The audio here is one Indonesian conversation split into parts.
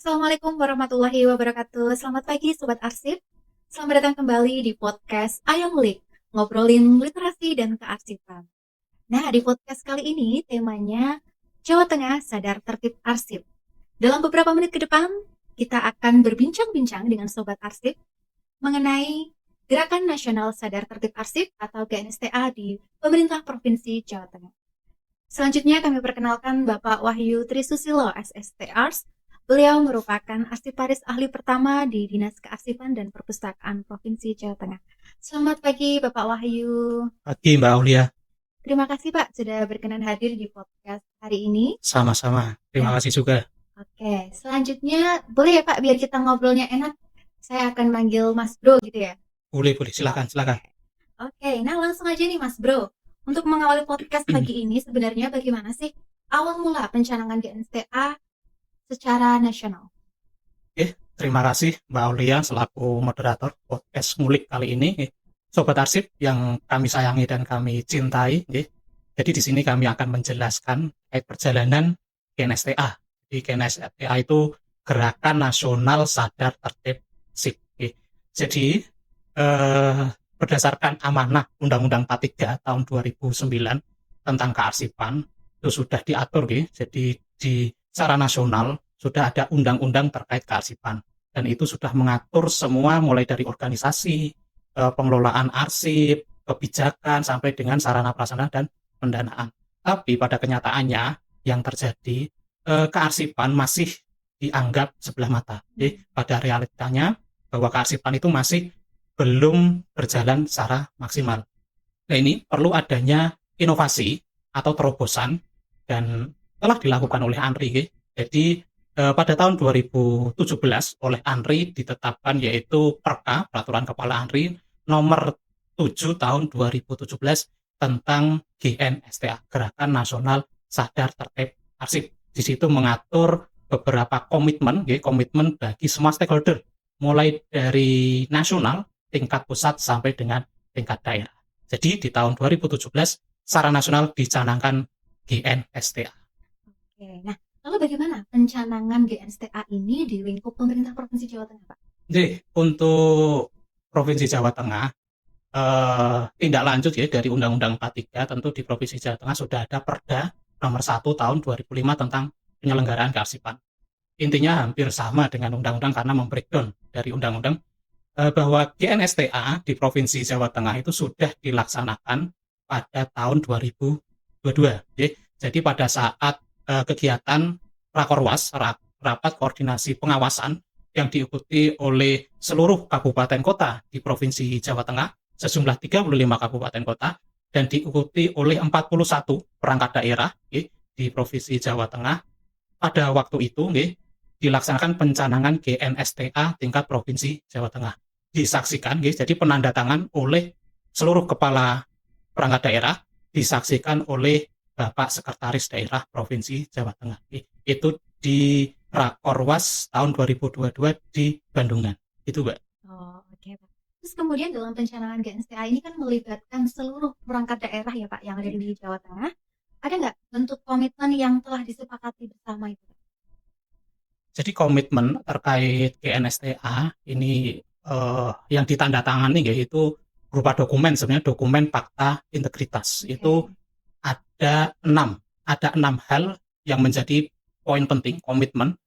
Assalamualaikum warahmatullahi wabarakatuh. Selamat pagi Sobat Arsip. Selamat datang kembali di podcast Ayo Ngulik, ngobrolin literasi dan kearsipan. Nah, di podcast kali ini temanya Jawa Tengah Sadar Tertib Arsip. Dalam beberapa menit ke depan, kita akan berbincang-bincang dengan Sobat Arsip mengenai Gerakan Nasional Sadar Tertib Arsip atau GNSTA di Pemerintah Provinsi Jawa Tengah. Selanjutnya kami perkenalkan Bapak Wahyu Trisusilo, SST Ars. Beliau merupakan arsiparis ahli pertama di Dinas Kearsipan dan Perpustakaan Provinsi Jawa Tengah. Selamat pagi Bapak Wahyu. Pagi Mbak Aulia. Terima kasih Pak sudah berkenan hadir di podcast hari ini. Sama-sama, terima kasih juga. Oke, selanjutnya boleh ya Pak biar kita ngobrolnya enak. Saya akan manggil Mas Bro gitu ya. Boleh, silakan. Oke, nah langsung aja nih Mas Bro. Untuk mengawali podcast pagi ini sebenarnya bagaimana sih awal mula pencanangan GNSTA secara nasional? Terima kasih Mbak Aulia selaku moderator podcast Ngulik kali ini. Sobat Arsip yang kami sayangi dan kami cintai. Jadi di sini kami akan menjelaskan perjalanan GNSTA. Di GNSTA itu Gerakan Nasional Sadar Tertib SIP. Jadi berdasarkan amanah Undang-Undang 43 tahun 2009 tentang kearsipan itu sudah diatur, jadi di secara nasional sudah ada undang-undang terkait kearsipan dan itu sudah mengatur semua mulai dari organisasi, pengelolaan arsip, kebijakan sampai dengan sarana prasarana dan pendanaan. Tapi pada kenyataannya yang terjadi kearsipan masih dianggap sebelah mata. Jadi pada realitanya bahwa kearsipan itu masih belum berjalan secara maksimal. Nah ini perlu adanya inovasi atau terobosan dan telah dilakukan oleh ANRI. Jadi pada tahun 2017 oleh ANRI ditetapkan yaitu Perka, Peraturan Kepala ANRI nomor 7 tahun 2017 tentang GNSTA, Gerakan Nasional Sadar Tertib Arsip. Di situ mengatur beberapa komitmen bagi semua stakeholder, mulai dari nasional, tingkat pusat sampai dengan tingkat daerah. Jadi di tahun 2017 secara nasional dicanangkan GNSTA. Oke, nah lalu bagaimana pencanangan GNSTA ini di lingkup pemerintah Provinsi Jawa Tengah, Pak? Jadi untuk Provinsi Jawa Tengah tindak lanjut dari Undang-Undang 43 tentu di Provinsi Jawa Tengah sudah ada Perda nomor 1 tahun 2005 tentang penyelenggaraan kearsipan. Intinya hampir sama dengan undang-undang karena membreakdown dari undang-undang bahwa GNSTA di Provinsi Jawa Tengah itu sudah dilaksanakan pada tahun 2022. Jadi pada saat kegiatan Rakorwas, rapat koordinasi pengawasan yang diikuti oleh seluruh kabupaten kota di Provinsi Jawa Tengah, sejumlah 35 kabupaten kota, dan diikuti oleh 41 perangkat daerah di Provinsi Jawa Tengah. Pada waktu itu dilaksanakan pencanangan GNSTA tingkat Provinsi Jawa Tengah. Disaksikan, jadi penandatangan oleh seluruh kepala perangkat daerah, disaksikan oleh Bapak Sekretaris Daerah Provinsi Jawa Tengah. Itu di Rakorwas tahun 2022 di Bandungan. Itu, Mbak. Oh, oke, Pak. Terus kemudian dalam pencanangan GNSTA ini kan melibatkan seluruh perangkat daerah ya Pak yang ada di Jawa Tengah. Ada nggak bentuk komitmen yang telah disepakati bersama itu? Jadi komitmen terkait GNSTA ini yang ditandatangani yaitu berupa dokumen, sebenarnya dokumen fakta integritas. Itu ada 6 hal yang menjadi poin penting komitmen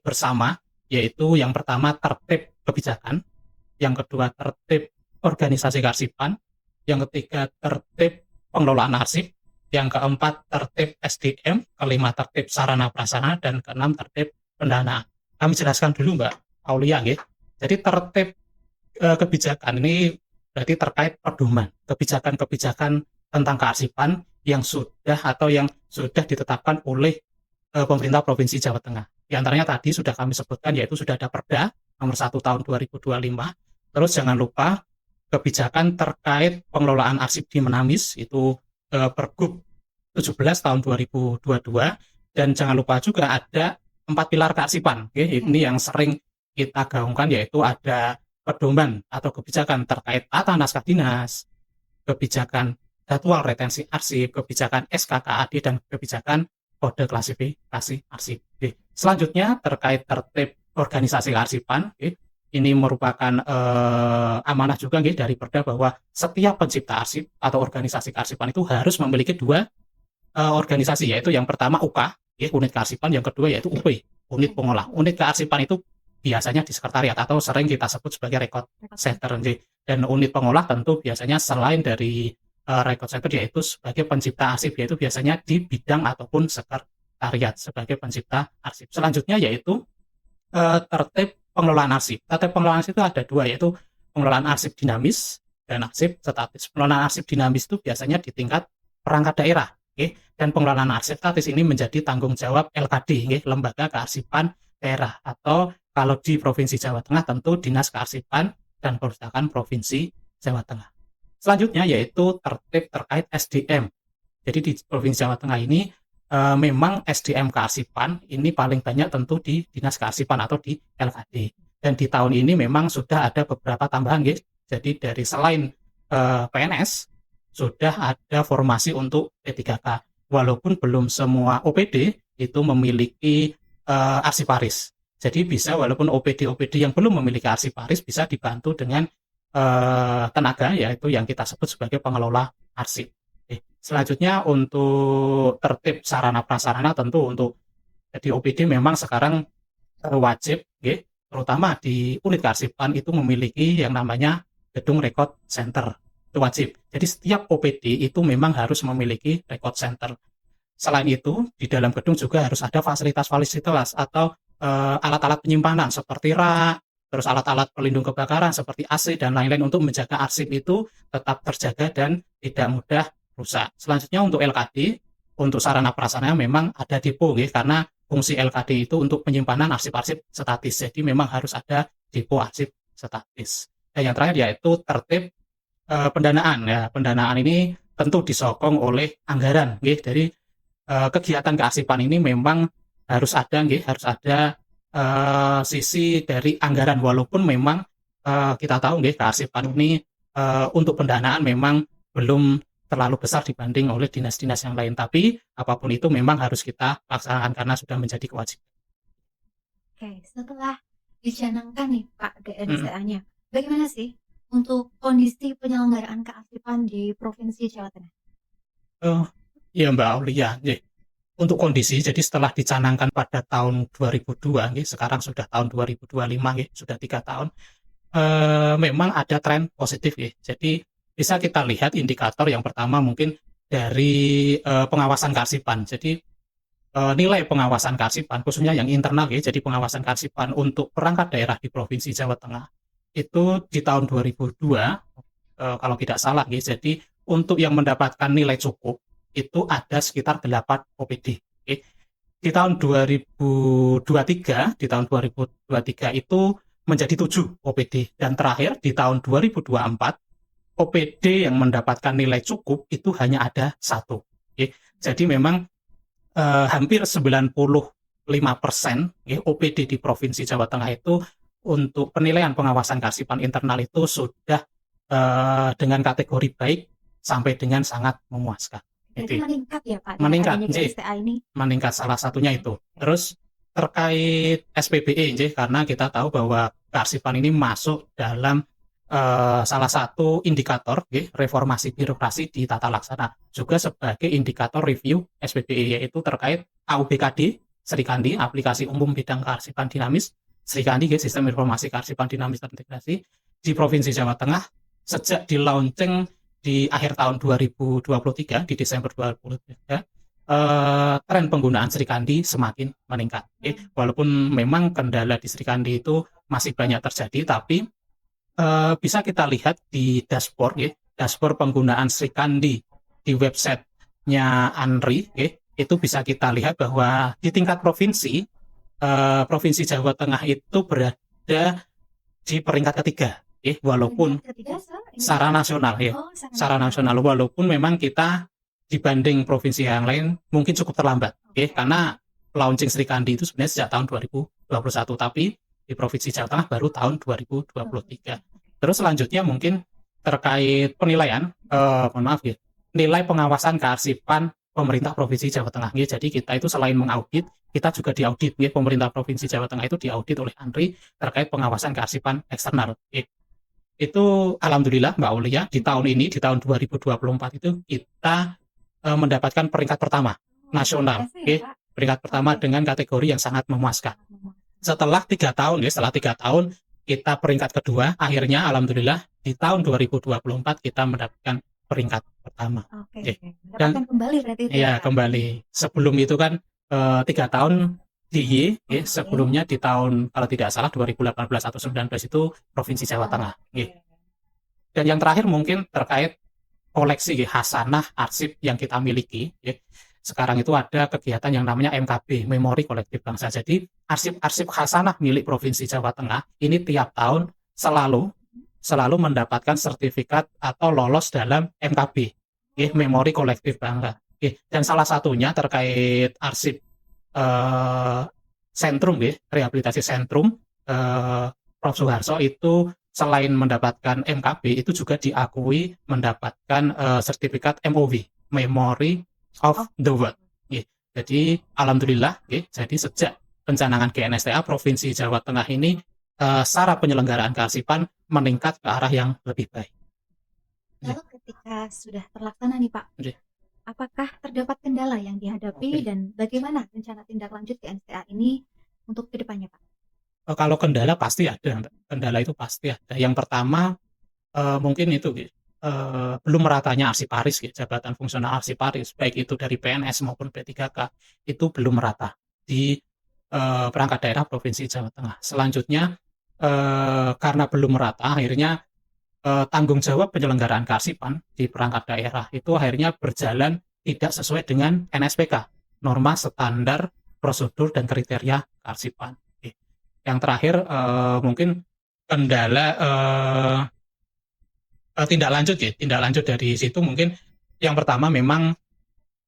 bersama, yaitu yang pertama tertib kebijakan, yang kedua tertib organisasi kearsipan, yang ketiga tertib pengelolaan arsip, yang keempat tertib SDM, kelima tertib sarana prasarana, dan keenam tertib pendanaan. Kami jelaskan dulu Mbak Aulia. Jadi tertib kebijakan ini berarti terkait pedoman kebijakan-kebijakan tentang kearsipan yang sudah ditetapkan oleh pemerintah Provinsi Jawa Tengah. Di antaranya tadi sudah kami sebutkan yaitu sudah ada Perda nomor 1 tahun 2025. Terus jangan lupa kebijakan terkait pengelolaan arsip di Menamis itu Pergub 17 tahun 2022, dan jangan lupa juga ada 4 pilar kearsipan. Ini yang sering kita gaungkan yaitu ada pedoman atau kebijakan terkait tata naskah dinas, kebijakan jadwal retensi arsip, kebijakan SKKAD, dan kebijakan kode klasifikasi arsip. Selanjutnya terkait tertib organisasi kearsipan. Ini merupakan amanah juga dari Perda bahwa setiap pencipta arsip atau organisasi kearsipan itu harus memiliki dua organisasi, yaitu yang pertama UK, unit kearsipan, yang kedua yaitu UP, unit pengolah. Unit kearsipan itu biasanya di sekretariat atau sering kita sebut sebagai record center. Dan unit pengolah tentu biasanya selain dari record center yaitu sebagai pencipta arsip, yaitu biasanya di bidang ataupun sekretariat sebagai pencipta arsip. Selanjutnya yaitu tertib pengelolaan arsip. Tertib pengelolaan arsip itu ada dua, yaitu pengelolaan arsip dinamis dan arsip statis. Pengelolaan arsip dinamis itu biasanya di tingkat perangkat daerah, dan pengelolaan arsip statis ini menjadi tanggung jawab LKD, Lembaga Kearsipan Daerah, atau kalau di Provinsi Jawa Tengah tentu Dinas Kearsipan dan Perpustakaan Provinsi Jawa Tengah. Selanjutnya yaitu tertib terkait SDM. Jadi di Provinsi Jawa Tengah ini memang SDM kearsipan ini paling banyak tentu di Dinas Kearsipan atau di LKD. Dan di tahun ini memang sudah ada beberapa tambahan, Jadi dari selain PNS sudah ada formasi untuk P3K. Walaupun belum semua OPD itu memiliki arsiparis. Jadi bisa walaupun OPD yang belum memiliki arsiparis bisa dibantu dengan tenaga, yaitu yang kita sebut sebagai pengelola arsip. Selanjutnya untuk tertib sarana prasarana, tentu untuk jadi OPD memang sekarang wajib, terutama di unit kearsipan itu memiliki yang namanya gedung record center, itu wajib. Jadi setiap OPD itu memang harus memiliki record center. Selain itu di dalam gedung juga harus ada fasilitas-fasilitas atau alat-alat penyimpanan seperti rak, terus alat-alat pelindung kebakaran seperti AC dan lain-lain untuk menjaga arsip itu tetap terjaga dan tidak mudah rusak. Selanjutnya untuk LKD, untuk sarana prasarana memang ada depo, karena fungsi LKD itu untuk penyimpanan arsip-arsip statis. Jadi memang harus ada depo arsip statis. Dan yang terakhir yaitu tertib pendanaan. Ya, pendanaan ini tentu disokong oleh anggaran. Dari kegiatan kearsipan ini memang harus ada sisi dari anggaran, walaupun memang kita tahu kearsipan ini untuk pendanaan memang belum terlalu besar dibanding oleh dinas-dinas yang lain, tapi apapun itu memang harus kita laksanakan karena sudah menjadi kewajiban. Oke, setelah dicanangkan nih Pak GNSTA-nya, bagaimana sih untuk kondisi penyelenggaraan kearsipan di Provinsi Jawa Tengah? Ya Mbak Aulia, untuk kondisi, jadi setelah dicanangkan pada tahun 2002, sekarang sudah tahun 2025, sudah 3 tahun, memang ada tren positif. Jadi bisa kita lihat indikator yang pertama mungkin dari pengawasan kearsipan. Jadi nilai pengawasan kearsipan, khususnya yang internal, jadi pengawasan kearsipan untuk perangkat daerah di Provinsi Jawa Tengah, itu di tahun 2002, kalau tidak salah, jadi untuk yang mendapatkan nilai cukup, itu ada sekitar 8 OPD. Di tahun 2023, itu menjadi 7 OPD. Dan terakhir di tahun 2024, OPD yang mendapatkan nilai cukup itu hanya ada 1. Jadi memang hampir 95% OPD di Provinsi Jawa Tengah itu untuk penilaian pengawasan kearsipan internal itu sudah dengan kategori baik sampai dengan sangat memuaskan. Jadi meningkat ya Pak? Meningkat, ini? Meningkat salah satunya itu. Terus terkait SPBE, karena kita tahu bahwa kearsipan ini masuk dalam salah satu indikator reformasi birokrasi di tata laksana, juga sebagai indikator review SPBE, yaitu terkait AUBKD, Serikandi, Aplikasi Umum Bidang Kearsipan Dinamis, Serikandi, Sistem Informasi Kearsipan Dinamis Terintegrasi di Provinsi Jawa Tengah sejak di launching di akhir tahun 2023, di Desember 2023, tren penggunaan Serikandi semakin meningkat. Walaupun memang kendala di Serikandi itu masih banyak terjadi, tapi bisa kita lihat di dashboard, dashboard penggunaan Serikandi di websitenya ANRI, itu bisa kita lihat bahwa di tingkat provinsi, Provinsi Jawa Tengah itu berada di peringkat ketiga, walaupun secara nasional, secara nasional, walaupun memang kita dibanding provinsi yang lain mungkin cukup terlambat, karena launching Serikandi itu sebenarnya sejak tahun 2021, tapi di Provinsi Jawa Tengah baru tahun 2023. Terus selanjutnya mungkin terkait penilaian, nilai pengawasan kearsipan pemerintah Provinsi Jawa Tengah. Jadi kita itu selain mengaudit, kita juga diaudit, ya, pemerintah Provinsi Jawa Tengah itu diaudit oleh ANRI terkait pengawasan kearsipan eksternal. Itu alhamdulillah Mbak Aulia, di tahun ini, di tahun 2024 itu kita mendapatkan peringkat pertama nasional, peringkat pertama dengan kategori yang sangat memuaskan. Setelah 3 tahun, ya, setelah 3 tahun kita peringkat kedua, akhirnya alhamdulillah di tahun 2024 kita mendapatkan peringkat pertama. Dan kembali berarti itu ya, kembali. Sebelum itu kan 3 tahun di sebelumnya di tahun kalau tidak salah 2018 atau 19 itu Provinsi Jawa Tengah. Dan yang terakhir mungkin terkait koleksi hasanah arsip yang kita miliki. Sekarang itu ada kegiatan yang namanya MKB, Memori Kolektif Bangsa. Jadi arsip-arsip hasanah milik Provinsi Jawa Tengah ini tiap tahun selalu mendapatkan sertifikat atau lolos dalam MKB, Memori Kolektif Bangsa. Dan salah satunya terkait arsip sentrum, rehabilitasi sentrum Prof. Suharso itu selain mendapatkan MKB itu juga diakui mendapatkan sertifikat MOW, Memory of the World. Jadi alhamdulillah, jadi sejak pencanangan GNSTA Provinsi Jawa Tengah ini secara penyelenggaraan kearsipan meningkat ke arah yang lebih baik. Lalu ketika sudah terlaksana nih Pak, apakah terdapat kendala yang dihadapi dan bagaimana rencana tindak lanjut GNSTA ini untuk kedepannya Pak? Kalau kendala pasti ada, kendala itu pasti ada. Yang pertama mungkin itu belum meratanya arsiparis, jabatan fungsional arsiparis, baik itu dari PNS maupun P3K, itu belum merata di perangkat daerah Provinsi Jawa Tengah. Selanjutnya karena belum merata, akhirnya tanggung jawab penyelenggaraan kearsipan di perangkat daerah itu akhirnya berjalan tidak sesuai dengan NSPK, norma standar prosedur dan kriteria kearsipan. Yang terakhir mungkin kendala tindak lanjut dari situ mungkin yang pertama memang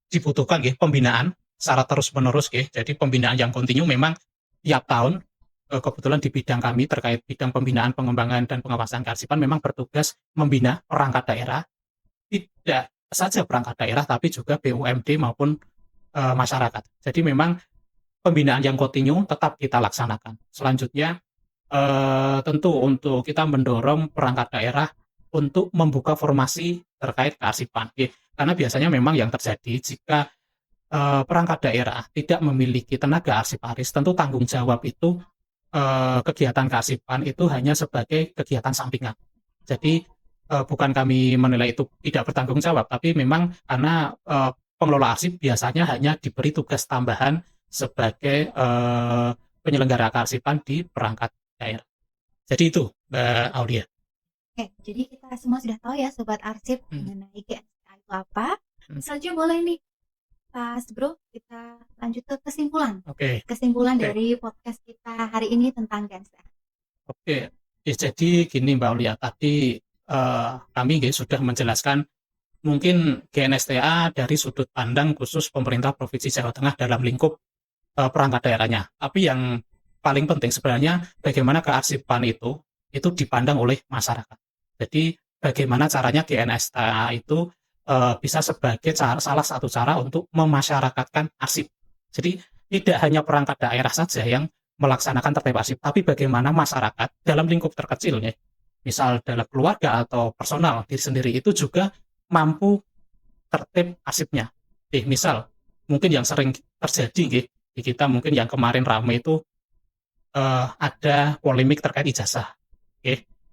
dibutuhkan pembinaan secara terus-menerus. Jadi pembinaan yang kontinu memang tiap tahun. Kebetulan di bidang kami terkait bidang pembinaan, pengembangan, dan pengawasan kearsipan memang bertugas membina perangkat daerah, tidak saja perangkat daerah tapi juga BUMD maupun masyarakat. Jadi memang pembinaan yang kontinu tetap kita laksanakan. Selanjutnya tentu untuk kita mendorong perangkat daerah untuk membuka formasi terkait kearsipan. Karena biasanya memang yang terjadi jika perangkat daerah tidak memiliki tenaga arsiparis, tentu tanggung jawab itu kegiatan kearsipan itu hanya sebagai kegiatan sampingan. Jadi bukan kami menilai itu tidak bertanggung jawab, tapi memang karena pengelola arsip biasanya hanya diberi tugas tambahan sebagai penyelenggara kearsipan di perangkat daerah. Jadi itu Mbak Aulia. Oke, jadi kita semua sudah tahu ya Sobat Arsip mengenai GNSTA itu apa. Selanjutnya boleh nih Mas Bro, kita lanjut ke kesimpulan. Kesimpulan dari podcast kita hari ini tentang GNSTA. Jadi gini Mbak Aulia, tadi kami sudah menjelaskan mungkin GNSTA dari sudut pandang khusus pemerintah Provinsi Jawa Tengah dalam lingkup perangkat daerahnya. Tapi yang paling penting sebenarnya bagaimana kearsipan itu dipandang oleh masyarakat. Jadi bagaimana caranya GNSTA itu bisa sebagai salah satu cara untuk memasyarakatkan arsip. Jadi tidak hanya perangkat daerah saja yang melaksanakan tertib arsip, tapi bagaimana masyarakat dalam lingkup terkecil, misal dalam keluarga atau personal diri sendiri itu juga mampu tertib arsipnya. Misal mungkin yang sering terjadi di kita mungkin yang kemarin ramai itu ada polemik terkait ijazah,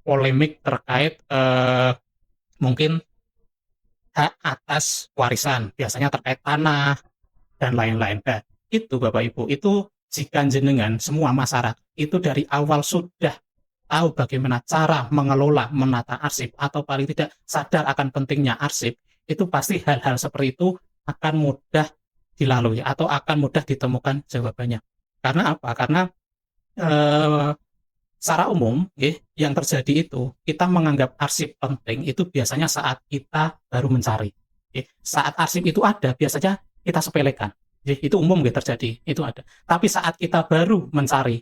polemik terkait mungkin hak atas warisan, biasanya terkait tanah dan lain-lain. Nah, itu Bapak Ibu, itu jika jenengan semua masyarakat itu dari awal sudah tahu bagaimana cara mengelola, menata arsip, atau paling tidak sadar akan pentingnya arsip, itu pasti hal-hal seperti itu akan mudah dilalui atau akan mudah ditemukan jawabannya. Karena apa? Karena secara umum yang terjadi itu kita menganggap arsip penting itu biasanya saat kita baru mencari. Saat arsip itu ada biasanya kita sepelekan. Itu umum terjadi, itu ada. Tapi saat kita baru mencari,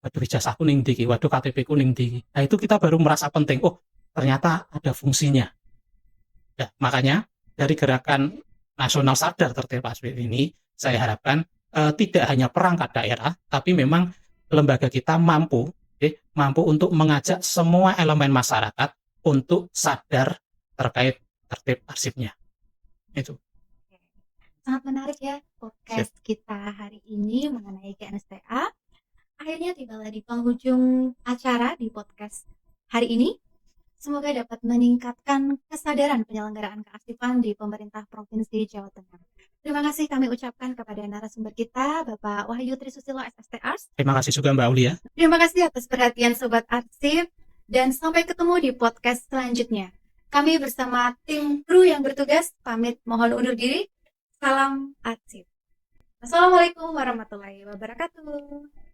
waduh ijazah kuning diki, waduh KTP kuning diki, nah itu kita baru merasa penting. Oh ternyata ada fungsinya. Nah, makanya dari gerakan nasional sadar tertib arsip ini saya harapkan tidak hanya perangkat daerah, tapi memang lembaga kita mampu untuk mengajak semua elemen masyarakat untuk sadar terkait tertib arsipnya. Itu. Sangat menarik ya podcast kita hari ini mengenai GNSTA. Akhirnya tibalah di penghujung acara di podcast hari ini. Semoga dapat meningkatkan kesadaran penyelenggaraan kearsipan di pemerintah Provinsi Jawa Tengah. Terima kasih kami ucapkan kepada narasumber kita, Bapak Wahyu Trisusilo SSTArs. Terima kasih juga Mbak Aulia. Terima kasih atas perhatian Sobat Arsip, dan sampai ketemu di podcast selanjutnya. Kami bersama tim kru yang bertugas pamit mohon undur diri. Salam Arsip. Assalamualaikum warahmatullahi wabarakatuh.